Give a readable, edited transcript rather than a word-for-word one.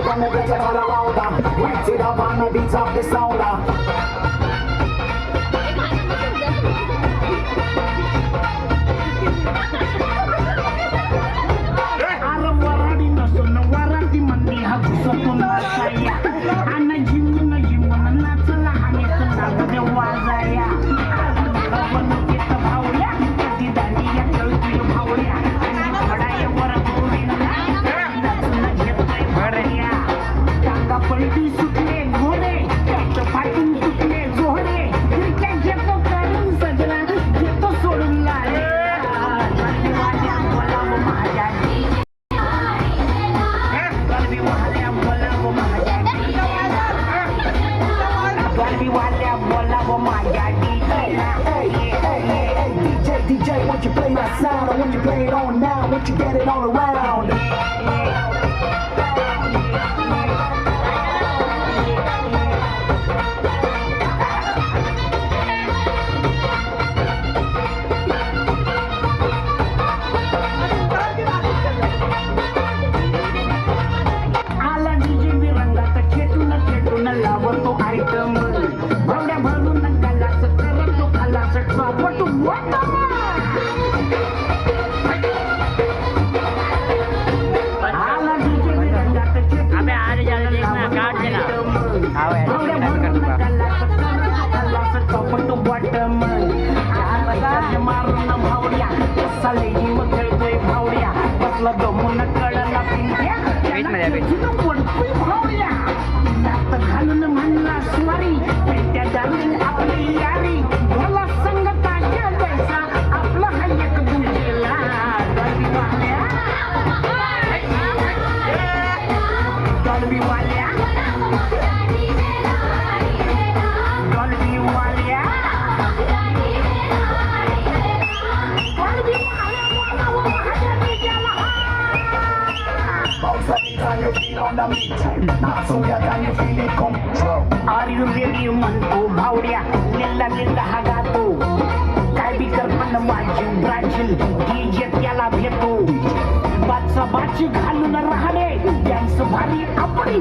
Gonna get you all around her. Wait till the van beats up the sound. Arawari nasun warati mandi hagusatun saya. Ana jimun natla hametun nagde wazaya. Avanu kita bhauya kadi daniya kalti bhauya. Ani bhadaya warapurina. Natla jeta bhadaya. Tanga palti sutle घोडे तो फाटून तुटले जोडे त्या घेतो काढून सजला घेतो सोडून लाले वाल्या बोलाव माझ्या गलबी वाल्या बोलाव माझ्या गलबी वाल्या बोलाव माझ्या DJ, won't you play that sound? I want you play it on now, won't you get it all around? Are you ready म्हणतो भावड्या लिल्ला लिल्ला हा गातो काय बी कर पण माझी ब्राझील डीजे त्याला भेटो बाचा बाची घालून राहणे त्यांचं भारी आपली